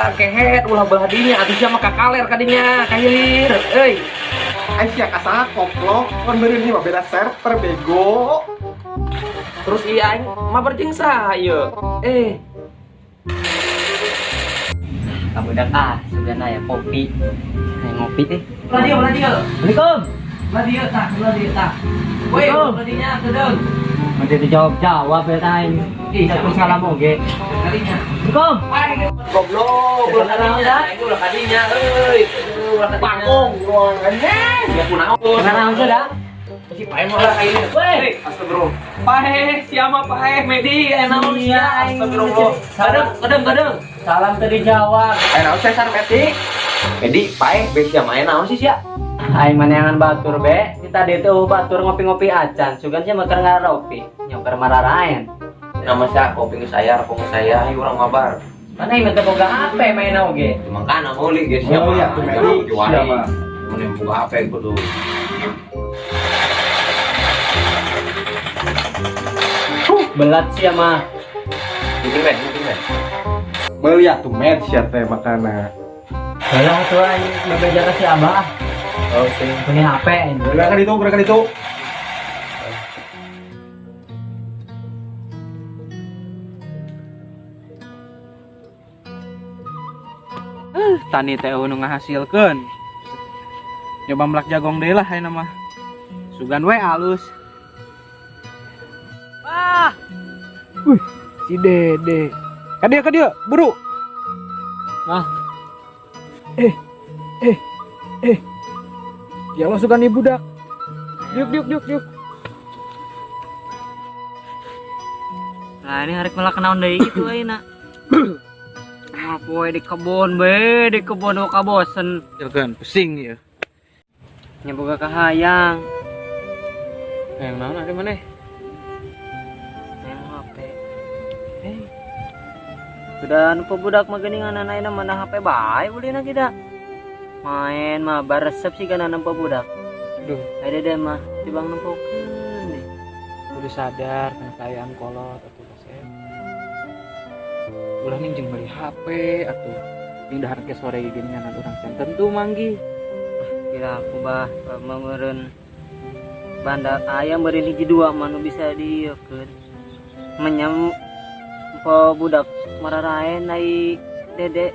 sabar kehet ulah belah dinya atuh sia mah kakaler kadinya kahilir euy. Aisyah kasar koplok kon beureun ieu mah beda server bego. Terus iya aing mah berjing saha ieu. Kamu udah sebenarnya ya kopi. Kayak ngopi deh. Ulah dia. Assalamualaikum. Ulah dia tah. Woi, ulah dinya kedeung. Nanti dijawab ya time. Satu salam oge. Kadinya. Assalamualaikum. Goblok, ulah kadinya. Itu ulah kadinya euy. Ulah kadinya. Pangong ruangannya. Ya kunaon. Sekarang sudah. Si pae mah ulah kayak ini. Woi, astagfirullah. Pae, siapa pae? Medi, naon sia? Astagfirullah. Kadang. Salam tadi jawab. Naon Cesar Medi? Medi, pae, be sia mah naon sih sia? Aing maneangan batur be. Kita tadi tuh batur ngopi-ngopi acan. Sugan sih makan ngaropi. Nyoker mararaen. Nama sia kopi geus saya, rokok geus saya, ayo urang mabar. Mana yang minta boga HP main oge. Mangkana meuli geus sia Oh, iya, mah. tuh, Medi. Sia mah. Mun yang buka HP kudu. Belat sih mah. Gitu men. Meuli atuh med sia teh makana. Belah tuh aing bebeja ka si Abah. Oke. Punya HP ini. Gerakan itu. Tani teh nu ngahasilkeun. Nyoba melak jagong deui lah ayeuna mah. Sugan we alus. Wah. Si Dede. Ka dia, buru. Nah, Ya lo sugan ibu dak. Yuk. nah ini hari melak naon deui gitu ayeuna. Mau poe di kebon be, di kebon ka bosen. Silkeun pusing ieu. Nya boga kahayang. Yang naon ari maneh? Yang HP. Sudah nu budak mah geuningan ayeuna mana HP bae ulina kita. Main mah baresep sih kana nempo budak. Duh, Ade deh mah tibang nempokeun deh. kudu sadar kana kaayaan kolot atuh kasep. Ulah ning jeung beli HP atuh. Ning dahar ke sore gini ngan urang teh tentu manggi. Kira aku bah meureun bandar ayam beureun hiji dua mah nu bisa dieukeun. Menyam po budak mararaen ai Dede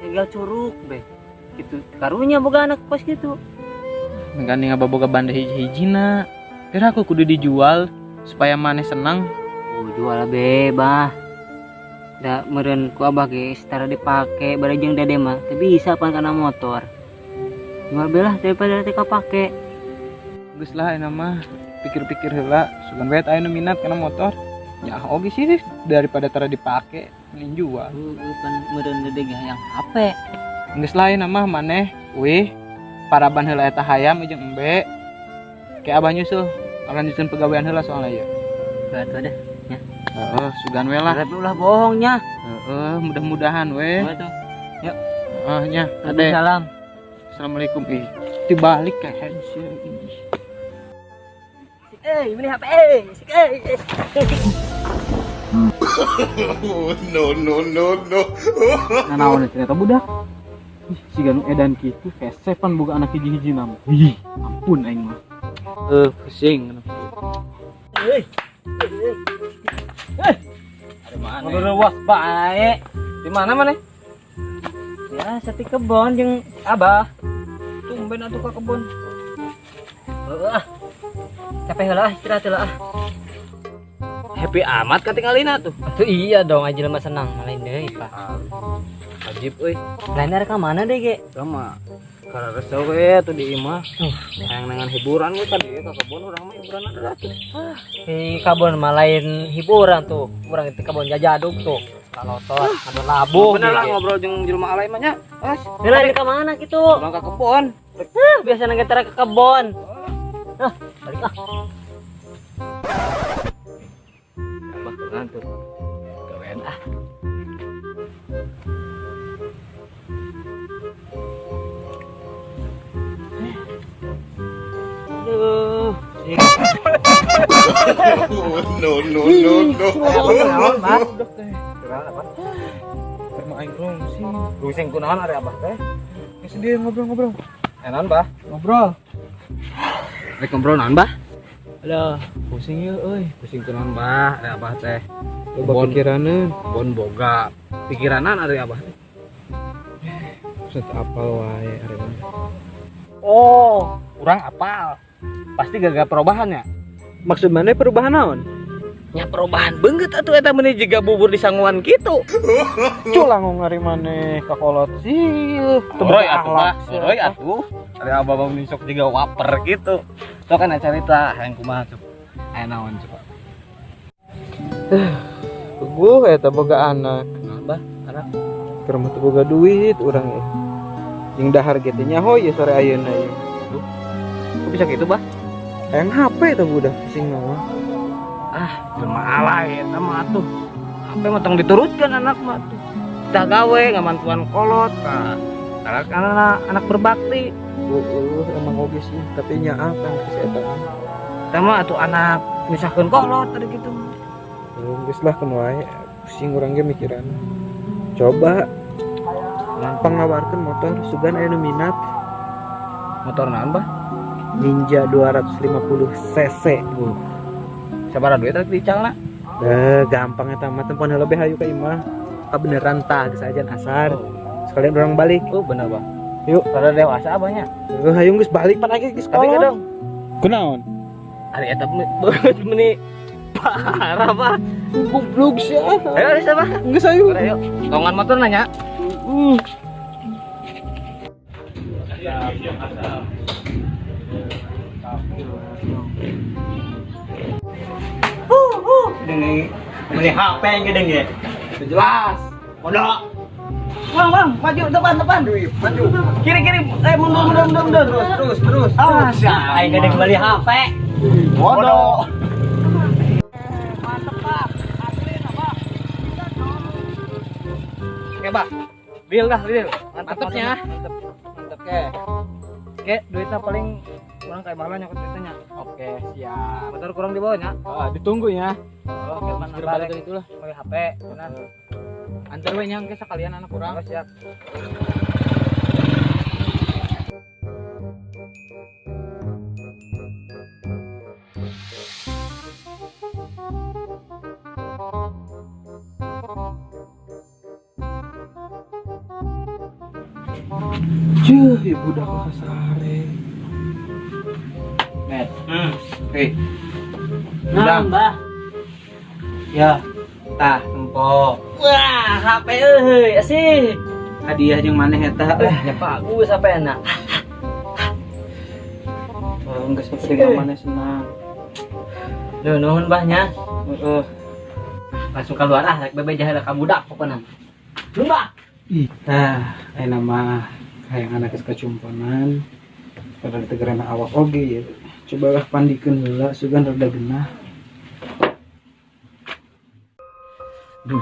tinggal curug be. Gitu. Karunya boga anak kos gitu. Gandeng boga banda hiji-hijina. Kira aku kudu dijual supaya maneh senang. Jual bebah. Da meureun ku abah ge setara dipake bari jeung Dede mah teu bisa pan kana motor. Jual belah daripada teh kapake. Geus lah ayeuna mah pikir-pikir heula sugan we aya nu minat kana motor. Ya oge sih daripada tara dipake mending jual. Pan meureun Dede ge hayang HP. Geus lain mah maneh wih paraban heula eta hayam jeung embe. Kayak abah nyusul lanjutkeun pegawean heula soalna ieu. Atuh dah. Ya. Heeh, sugan we lah. Harap ulah bohongnya. Heeh, mudah-mudahan we. Atuh. Yuk. Heeh nya. Ade. Salam. Assalamualaikum. Dibalik ka handshake ini. Beli HP. No. Nah naon ternyata budak. Si ganu edan kitu kesepan boga anak hiji-hiji nama. Ih, ampun aing mah. Pusing. Ada mana? Luas bae. Di mana maneh? Ya, sati kebon jeung Abah. Tumben atuh ka kebon. Heuh. Capek heula istirahat heula. Happy amat katingalina tuh. Atuh iya dong aja mah senang lain deui Pak. Wajib euy. Lain arek ka mana deh ge? Sama karena resel we tuh di imah. Hayang nangan hiburan we tadi ka kebon urang mah hiburan ada atuh. Di kebon mah lain hiburan tuh. Urang di kebon jajadug tuh. Kalotot, ada labuh. Bener lah ngobrol jeung jelema alay mah nya. Wes, Lain ka mana kitu? pulang ka kebon. Biasa nang ke kebon. Balik ah. Abah ngantur. Gawean ah. Aduh. No. nu aing rungsing. Rungsing kunaon ari Abah teh? Geus dia ngobrol-ngobrol. Enan, Bah? Ngobrol. Rek ngobrol naon, Bah? Alah, pusing ieu euy. Pusing kunaon, Bah? Ari Abah teh. Loba pikiraneun, bon boga. Pikiranan ari Abah teh. Set apal wae ari mah. Oh, urang apal. Pasti gagal perubahan ya? Maksud mana perubahan naon? nya perubahan banget atuh eta meuni jiga bubur di sanguan kitu. Culang ngari maneh ka kolot sih. Oroy atuh Bah, oroy atuh. Ari Abah bang nisok juga waper gitu. Sok kana carita hayang kumaha cuk. Aya naon coba? Gua eta boga anak. Naon Bah? Anak Keur mah teu boga duit urang ieu. Jeung dahar ge teh nyaho ieu sore ayeuna ieu. kok bisa gitu Bah? Hayang HP teh budak pusing mah. Cuma alay eta mah atuh. Sampai mah tong diturutkeun anak mah tuh. Tah gawe ngamantuan kolot ka anak berbakti. Emang oge sih, tapi nya apa geus eta. Tah mah atuh anak misahkeun kolot tadi gitu. Geus lah keun wae, pusing urang ge mikiran. Coba lampang nawarkeun motor sugan aya nu minat. Motor naon Bah? Ninja 250 cc. Sabaraha duit tadi dicalna? Gampang eta mah tempon lebih hayu ka imah. Beneran tah geus ajan asar. Sekalian orang balik. Oh bener Bang. Yuk, pada dewasa abahnya. Hayu geus balik pan lagi geus Tapi kolot. kadang Kunaon? hari eta meni parah Bah. Goblok sih. Ayo bisa Bah. Geus hayu. Ayo, tongan motor nanya. Ini beli HP gede ge. Jelas. Pondok. Bang, maju depan. Maju. Kiri, mundur. Terus. Awas ya, aing gede beli HP. Bodoh. Mantep, Pak. Asli apa? Oke, Pak. Deal. Mantepnya. Mantep ke. Oke, duitnya paling kurang kayak malah nyokot duitnya. Oke, siap. Motor kurang di bawahnya. Ditunggu ya. Oh, kayak Geus balik deui itulah. pakai HP. Benar. Antar we nyang ke sekalian anak kurang. Oh, siap. Cuh, ibu udah kasare. Met. Oke. Nah, Mbah. Ya, tah tempo. Wah, HP euy, asih. Hadiah jeung maneh eta. Ya bagus HP enak. Geus peuting maneh senang. Duh, nuhun Mbahnya. Langsung keluar rek bebe jahe ka budak pokona. Nuhun Mbah. Tah, ayeuna mah hayang anak geus kacumponan. Pada tegerana awak oge ya. Cobalah pandikeun heula sugan rada genah. Dek.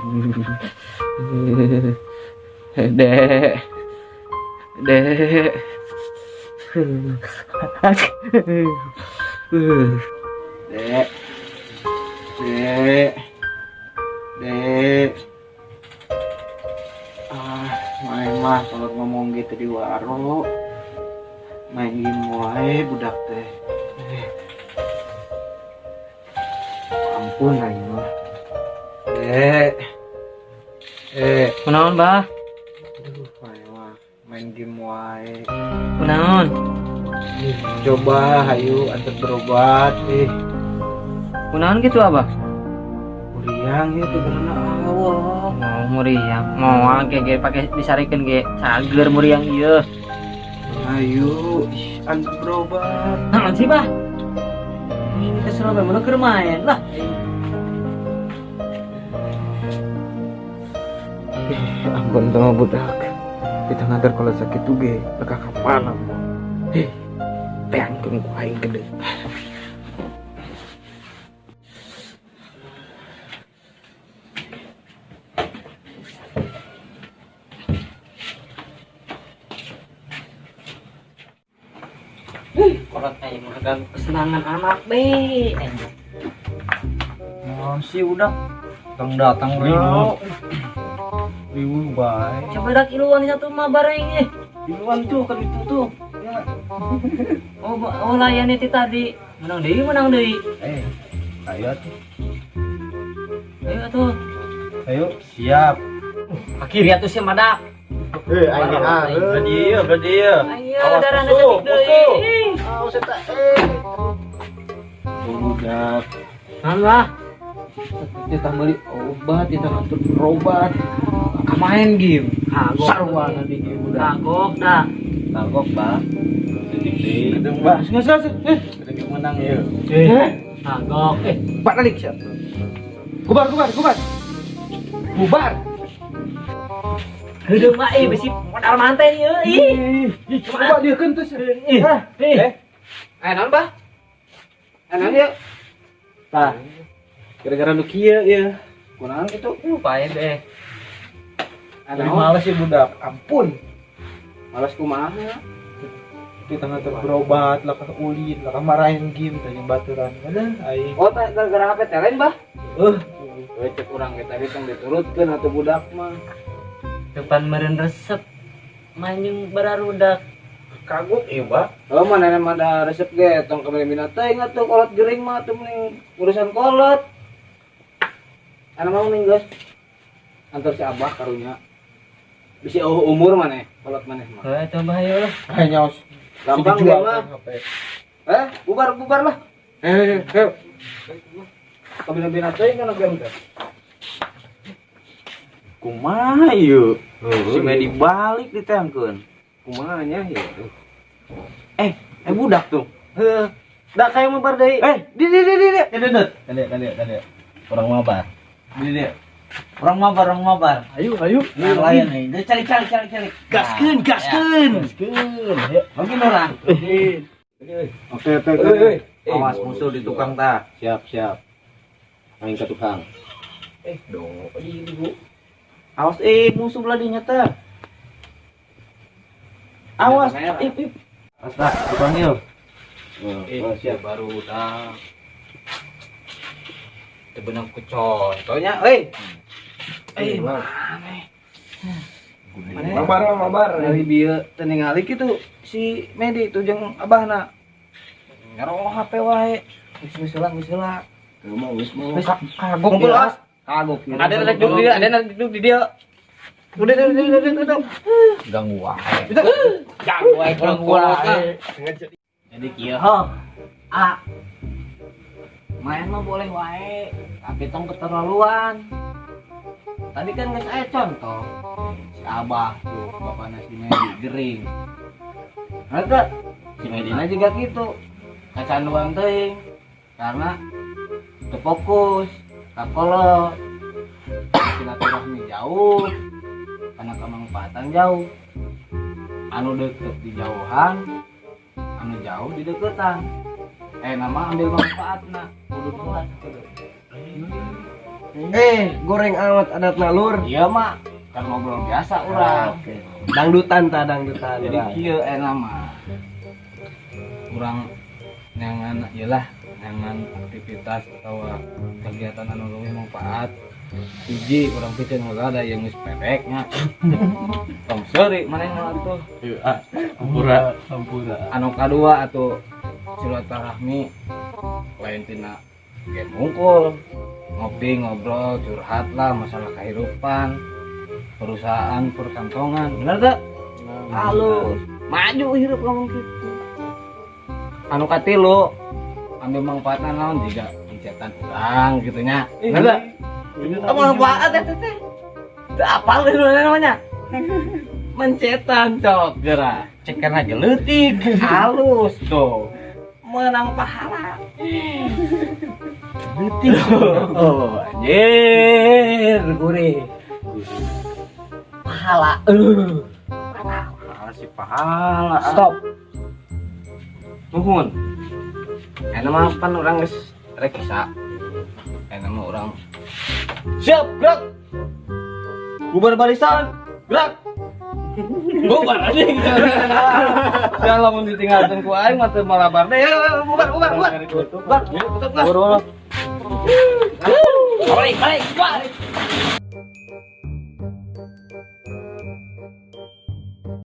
Dek. Main mah kalau ngomong gitu di waro. Main game wae budak teh. Ampun aing mah. Dek. Kunaon, Mbah? Aduh, main game wae. Kunaon? Coba hayu antar berobat Kunaon gitu, Abah? Uriang itu karena awak. Mau muriang, mau ge pakai disarikeun ge cager muriang ieu. Ayo, antar berobat. Naon sih, Bah? Kita suruh bener keur main lah. Ampun sama budak. Kita ngantar kalau sakit tuh ge, teka kapan aku. Teangkeun ku aing gede. Kolot aing mah ganggu kesenangan anak be. Naon sih udah? Datang dulu. Ribu baik. Coba dak iluan satu mah bareng Ribuan tuh kan itu tuh. Ya. Oh layan itu tadi. Menang deui. Ayo tuh. Ayo tuh. Ayo, siap. Akhirnya tuh si madak. Berdia. Ayo darah musuh, setik deui. Awas eta budak. Nambah. Kita beli obat, kita ngatur berobat. Main game. Kagok. Sarwana di game udah. Kagok dah. Tangkok, Pak. Sedikit. Gedung bah. Nggak. Sedikit menang ya. Kagok. Pak Alik siap. Bubar. Gedung mah besi modal mantai ieu. Coba dia kentus. Ayo bah. Ayo ya. Tah. Gara-gara lu kieu ya. Kunaon itu? Lupain deh. Jadi males sih budak. Ampun. Malas kumaha. Kita ngatur berobat, lah ke ulin, lah marahin game tanya baturan. Ada aing. Oh, gara-gara HP lain, Bah. Cek urang kita tadi tong diturutkeun atuh budak mah. Depan meureun resep. Manjung bararudak. Kagok ieu, Bah. Oh, mana ada resep ge tong kamari mina teh ingat tuh kolot gering mah tuh mending urusan kolot. Ana mau nih, guys. Antar si Abah karunya. Bisa umur mana kolot maneh mah. Coba ayo. Ayo nyaos. Gampang Dijual ge mah. HP. Bubar lah. Kamari mina teh kana game teh. Kumaha ieu? Si Medi balik ditengkeun. Kumaha nya ya. Budak tuh. Da kayak mabar deui. Di. Tadi. Orang mabar. Di. Orang mabar. Ayo. Nah, layan nih. Cari. Gaskeun. Ayo. Makin orang. Oke. Awas musuh di tukang tah. Siap. Main ke tukang. Awas musuh belah dinya teh. Awas. Pas tak tukang yuk. Siap baru dah. Tebenang kucon. Contohnya, Mabar. dari bieu teu ningali kitu si Medi itu jeung abahna. Ngaroh HP wae. Geus heula. Wis kagok Kumpul, dia. As. Kagok. Ada rek duduk di dia. Udah. Ganggu wae. Ganggu wae kolot. Jadi kieu Main mah boleh wae, tapi tong keterlaluan. Tadi kan geus aya contoh. Si Abah tuh, bapakna si Medi gering. Ada si Medina juga gitu. Kecanduan teuing karena teu fokus, kakolot. Silaturahmi jauh, karena kemanfaatan jauh. Anu deket di jauhan, anu jauh di deketan. Nama ambil manfaatna. Kudu jelas kudu. Goreng amat adat nalur. Iya mak, kan ngobrol biasa urang. Dangdutan. Jadi kieu nama. Urang nyangan iyalah nyangan aktivitas atau kegiatan anu leuwih manfaat. Hiji urang piceun ada yang geus pepeknya. Tong seuri manehna atuh. Hampura. Anu kadua atuh silaturahmi lain tina game mungkul ngopi ngobrol curhat lah masalah kehidupan perusahaan perkantongan bener tak? Halus maju hidup ngomong gitu anu katilu ambil manfaatna naon juga pencetan urang gitunya bener tak? Apa manfaat eta teh? Teu apal deh namanya mencetan cok geura cekan aja leutik halus tuh menang pahala leutik oh anjir gurih pahala pahala stop nuhun mah kan orang geus rek isa mah orang siap gerak bubar barisan gerak bubar aja jangan lamun ditinggalkan ku aing mah teu malabar deh bubar tutup gelas balik